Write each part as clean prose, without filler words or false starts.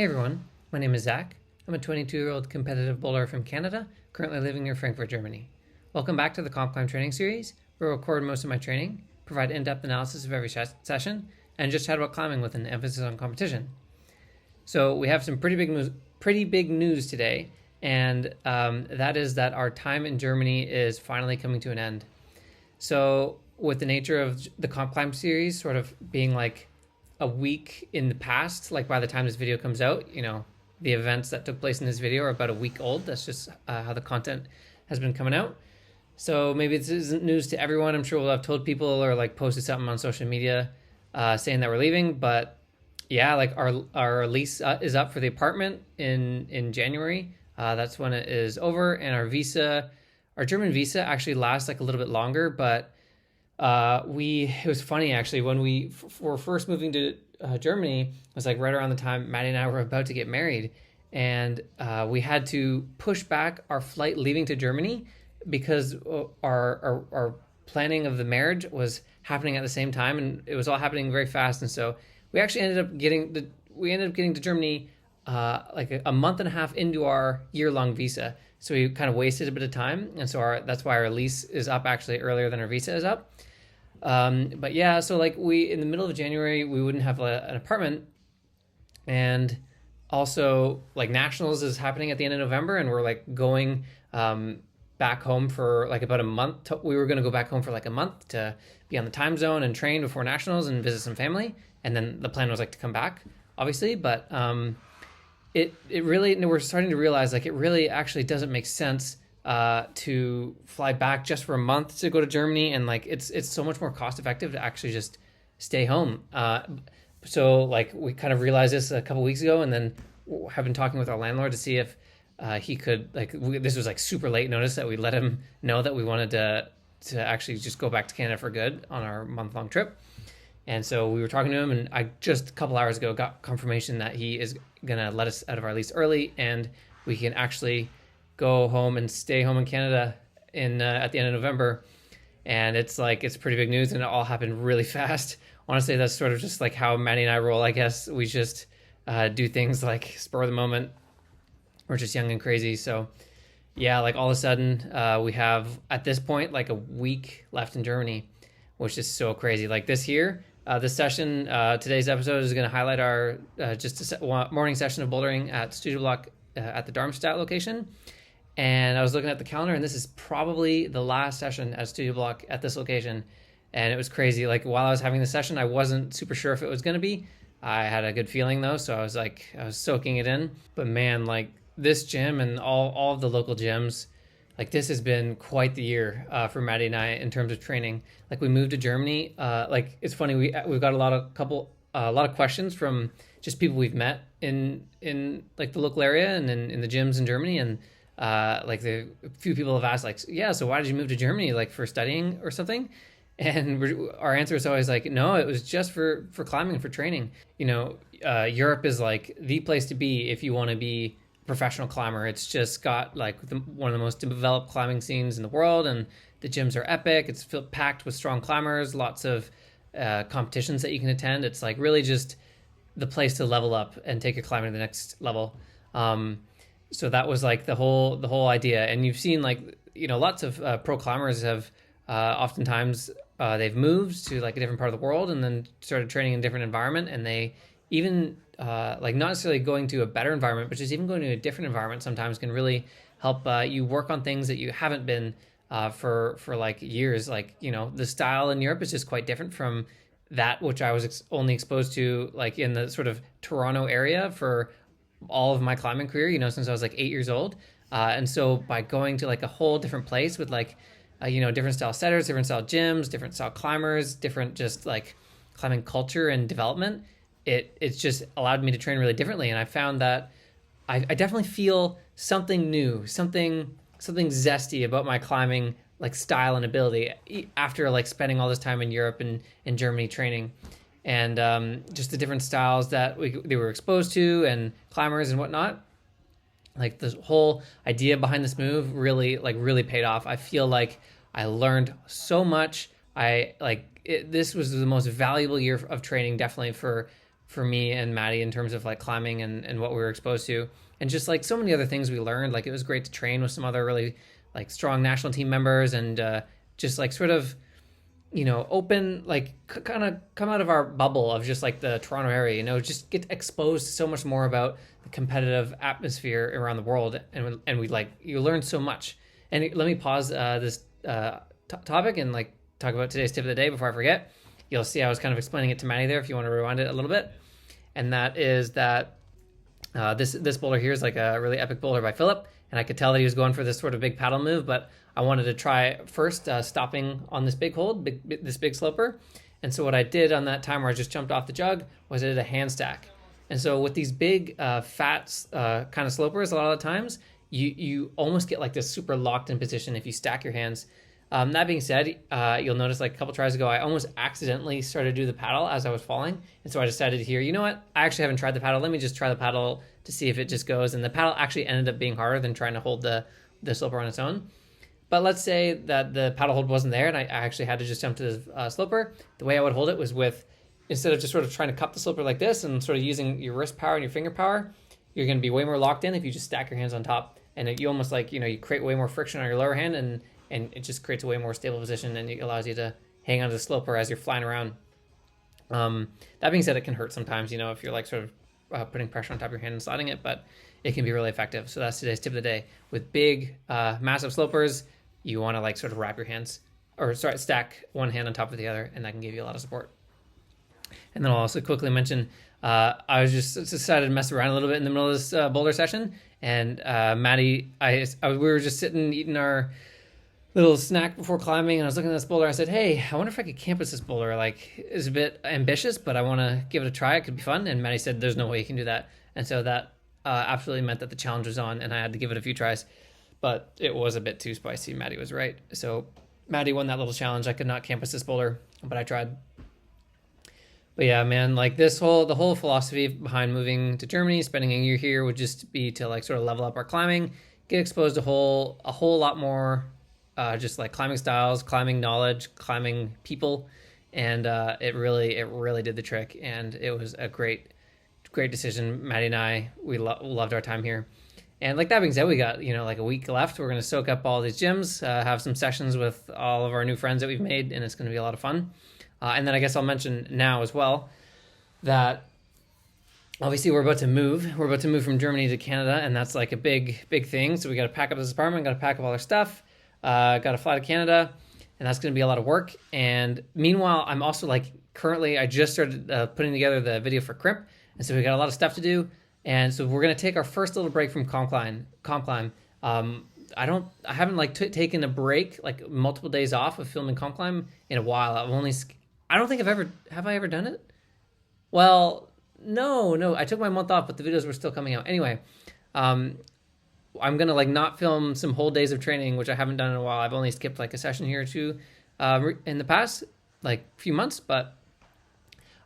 Hey everyone, my name is Zach. I'm a 22-year-old competitive bowler from Canada, currently living in Frankfurt, Germany. Welcome back to the COMPCLIMB training series, where I record most of my training, provide in-depth analysis of every session, and just chat about climbing with an emphasis on competition. So we have some pretty big news today, and that is that our time in Germany is finally coming to an end. So with the nature of the COMPCLIMB series sort of being like a week in the past, like by the time this video comes out, the events that took place in this video are about a week old. That's just how the content has been coming out. So maybe this isn't news to everyone. I'm sure we'll have told people or like posted something on social media saying that we're leaving. But yeah, like our lease is up for the apartment in January. That's when it is over. And our German visa actually lasts like a little bit longer, but it was funny actually when we were first moving to Germany. It was like right around the time Maddie and I were about to get married, and we had to push back our flight leaving to Germany because our planning of the marriage was happening at the same time, and it was all happening very fast. And so we actually ended up getting to Germany like a month and a half into our year-long visa. So we kind of wasted a bit of time, and so that's why our lease is up actually earlier than our visa is up. But yeah, so like in the middle of January, we wouldn't have an apartment, and also like Nationals is happening at the end of November, and we're like going back home for like about a month. We were going to go back home for like a month to be on the time zone and train before Nationals and visit some family, and then the plan was like to come back, obviously, but it really, we're starting to realize like it really actually doesn't make sense to fly back just for a month to go to Germany, and like it's so much more cost effective to actually just stay home. So like we kind of realized this a couple weeks ago, and then have been talking with our landlord to see if he could this was like super late notice that we let him know that we wanted to actually just go back to Canada for good on our month-long trip. And so we were talking to him, and I just a couple hours ago got confirmation that he is gonna let us out of our lease early, and we can actually go home and stay home in Canada at the end of November. And it's pretty big news, and it all happened really fast. Honestly, that's sort of just like how Maddie and I roll, I guess. We just do things like spur of the moment. We're just young and crazy. So yeah, like all of a sudden we have at this point like a week left in Germany, which is so crazy. Like this session, today's episode is going to highlight our morning session of bouldering at Studio Block at the Darmstadt location. And I was looking at the calendar, and this is probably the last session at Studio Block at this location. And it was crazy. Like while I was having the session, I wasn't super sure if it was going to be. I had a good feeling though, so I was soaking it in. But man, like this gym and all of the local gyms, like this has been quite the year for Maddie and I in terms of training. Like we moved to Germany. Like it's funny, we've got a lot of questions from just people we've met in like the local area and in the gyms in Germany. And like a few people have asked like, yeah, so why did you move to Germany, like for studying or something? And our answer is always like, no, it was just for climbing, for training. Europe is like the place to be if you want to be a professional climber. It's just got like one of the most developed climbing scenes in the world, and the gyms are epic. It's packed with strong climbers, lots of competitions that you can attend. It's like really just the place to level up and take your climbing to the next level. So that was like the whole idea. And you've seen like, lots of pro climbers have oftentimes they've moved to like a different part of the world and then started training in a different environment. And they even like not necessarily going to a better environment, but just even going to a different environment sometimes can really help you work on things that you haven't been for like years. Like, the style in Europe is just quite different from that which I was only exposed to like in the sort of Toronto area for all of my climbing career, since I was like 8 years old. And so by going to like a whole different place with like, different style setters, different style gyms, different style climbers, different just like climbing culture and development, it's just allowed me to train really differently. And I found that I definitely feel something new, something zesty about my climbing like style and ability after like spending all this time in Europe and in Germany training. And just the different styles that they were exposed to and climbers and whatnot. Like the whole idea behind this move really paid off. I feel like I learned so much. This was the most valuable year of training, definitely for for me and Maddie in terms of like climbing and what we were exposed to, and just like so many other things we learned. Like it was great to train with some other really like strong national team members, and just like sort of, open, like kind of come out of our bubble of just like the Toronto area, just get exposed to so much more about the competitive atmosphere around the world. And we like, you learn so much. And let me pause this topic and like talk about today's tip of the day before I forget. You'll see I was kind of explaining it to Maddie there if you want to rewind it a little bit. And that is that this boulder here is like a really epic boulder by Philip. And I could tell that he was going for this sort of big paddle move, but I wanted to try first stopping on this big hold, this big sloper. And so what I did on that time where I just jumped off the jug was I did a hand stack. And so with these big fat kind of slopers, a lot of the times you almost get like this super locked in position if you stack your hands. That being said, you'll notice like a couple tries ago, I almost accidentally started to do the paddle as I was falling. And so I decided here, you know what? I actually haven't tried the paddle. Let me just try the paddle to see if it just goes. And the paddle actually ended up being harder than trying to hold the sloper on its own. But let's say that the paddle hold wasn't there and I actually had to just jump to the sloper. The way I would hold it was with, instead of just sort of trying to cup the sloper like this and sort of using your wrist power and your finger power, you're going to be way more locked in if you just stack your hands on top. And you almost like, you create way more friction on your lower hand, and it just creates a way more stable position, and it allows you to hang onto the sloper as you're flying around. That being said, it can hurt sometimes, if you're like sort of putting pressure on top of your hand and sliding it, but it can be really effective. So that's today's tip of the day. With big, massive slopers, you want to like sort of wrap your hands, stack one hand on top of the other, and that can give you a lot of support. And then I'll also quickly mention, I was just decided to mess around a little bit in the middle of this boulder session, and Maddie, we were just sitting eating our little snack before climbing, and I was looking at this boulder. I said, hey, I wonder if I could campus this boulder. Like, it's a bit ambitious, but I want to give it a try. It could be fun. And Maddie said, there's no way you can do that. And so that absolutely meant that the challenge was on, and I had to give it a few tries. But it was a bit too spicy. Maddie was right. So Maddie won that little challenge. I could not campus this boulder, but I tried. But yeah, man, like the whole philosophy behind moving to Germany, spending a year here, would just be to like sort of level up our climbing, get exposed to a whole lot more just like climbing styles, climbing knowledge, climbing people, and it really did the trick. And it was a great decision. Maddie and I, we loved our time here. And like that being said, we got like a week left. We're gonna soak up all these gyms, have some sessions with all of our new friends that we've made, and it's gonna be a lot of fun. And then I guess I'll mention now as well that obviously we're about to move. We're about to move from Germany to Canada, and that's like a big thing. So we got to pack up this apartment, got to pack up all our stuff, got to fly to Canada, and that's going to be a lot of work. And meanwhile, I'm also like currently I just started putting together the video for COMPCLIMB, and so we got a lot of stuff to do. And so we're going to take our first little break from COMPCLIMB. I haven't like taken a break, like multiple days off of filming COMPCLIMB in a while. I don't think have I ever done it? Well, no, I took my month off, but the videos were still coming out. Anyway, I'm going to like not film some whole days of training, which I haven't done in a while. I've only skipped like a session here or two in the past, like few months, but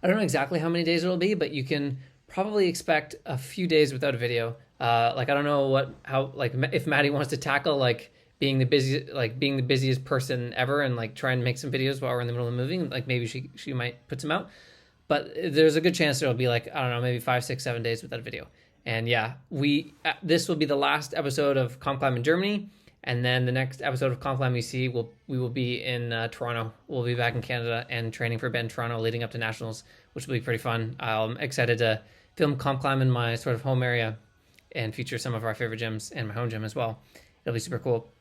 I don't know exactly how many days it'll be, but you can probably expect a few days without a video. Like, I don't know if Maddie wants to tackle like being the busiest person ever and like try and make some videos while we're in the middle of moving, like maybe she might put some out, but there's a good chance it'll be like, I don't know, maybe 5, 6, 7 days without a video. And yeah, this will be the last episode of COMPCLIMB in Germany, and then the next episode of COMPCLIMB we will be in Toronto. We'll be back in Canada and training for Ben Toronto leading up to nationals, which will be pretty fun. I'm excited to film COMPCLIMB in my sort of home area and feature some of our favorite gyms and my home gym as well. It'll be super cool.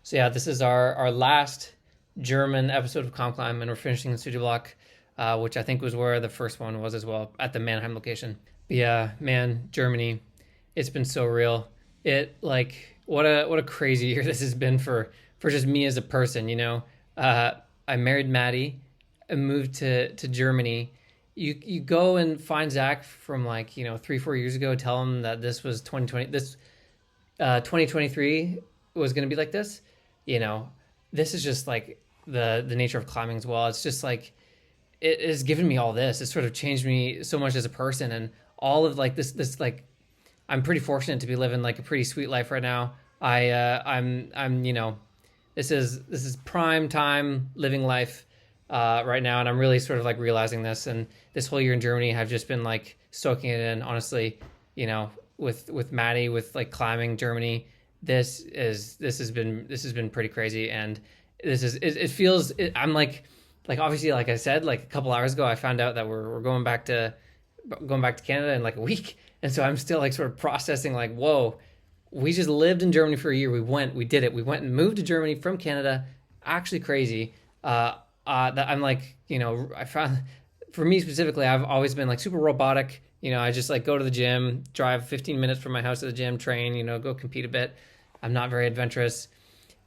So yeah, this is our last German episode of COMPCLIMB, and we're finishing the studio block, which I think was where the first one was as well, at the Mannheim location. But yeah, man, Germany, it's been so real. What a crazy year this has been for just me as a person, I married Maddie and moved to Germany. You go and find Zach from 3-4 years ago, tell him that this was 2023 was going to be like this. This is just like the nature of climbing as well. It's just like, it has given me all this. It's sort of changed me so much as a person, and all of like this like, I'm pretty fortunate to be living like a pretty sweet life right now. I'm this is prime time living life. right now, and I'm really sort of like realizing this. And this whole year in Germany, I've just been like soaking it in. Honestly, you know, with Maddie, with like climbing Germany, this has been pretty crazy, and it feels I'm like obviously, like I said, like a couple hours ago, I found out that we're going back to Canada in like a week, and so I'm still like sort of processing like, whoa, we just lived in Germany for a year. We did it. We went and moved to Germany from Canada. Actually crazy. That I'm like, you know, I found for me specifically, I've always been like super robotic. You know, I just like go to the gym, drive 15 minutes from my house to the gym, train, you know, go compete a bit. I'm not very adventurous.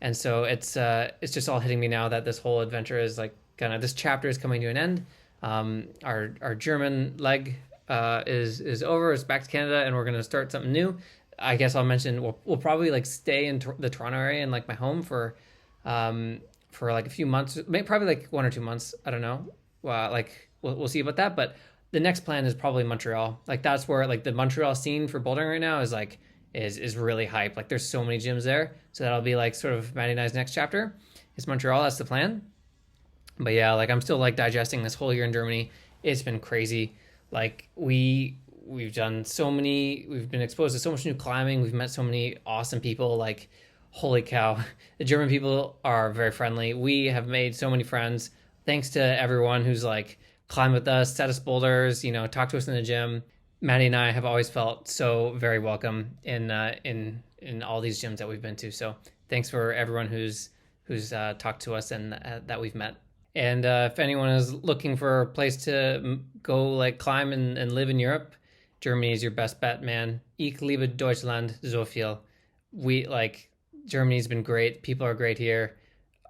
And so it's just all hitting me now that this whole adventure is like kind of, this chapter is coming to an end. Our German leg is over. It's back to Canada, and we're gonna start something new. I guess I'll mention we'll probably like stay in the Toronto area and like my home for like a few months, maybe probably like 1 or 2 months. I don't know. Like we'll see about that. But the next plan is probably Montreal. Like that's where like the Montreal scene for bouldering right now is like is really hype. Like there's so many gyms there. So that'll be like sort of Maddie and I's next chapter. It's Montreal. That's the plan. But yeah, like I'm still like digesting this whole year in Germany. It's been crazy. Like we've done so many, we've been exposed to so much new climbing. We've met so many awesome people. Like, holy cow, the German people are very friendly. We have made so many friends. Thanks to everyone who's like climbed with us, set us boulders, you know, talked to us in the gym. Maddie and I have always felt so very welcome in all these gyms that we've been to. So thanks for everyone who's talked to us and that we've met. And if anyone is looking for a place to go like climb and live in Europe, Germany is your best bet, man. Ich liebe Deutschland so viel. We like, Germany's been great. People are great here.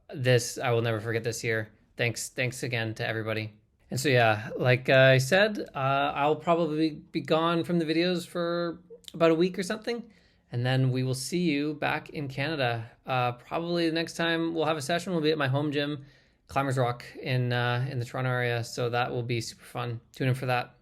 I will never forget this year. Thanks again to everybody. And so yeah, like I said, I'll probably be gone from the videos for about a week or something, and then we will see you back in Canada. Probably the next time we'll have a session will be at my home gym, Climbers Rock in the Toronto area. So that will be super fun. Tune in for that.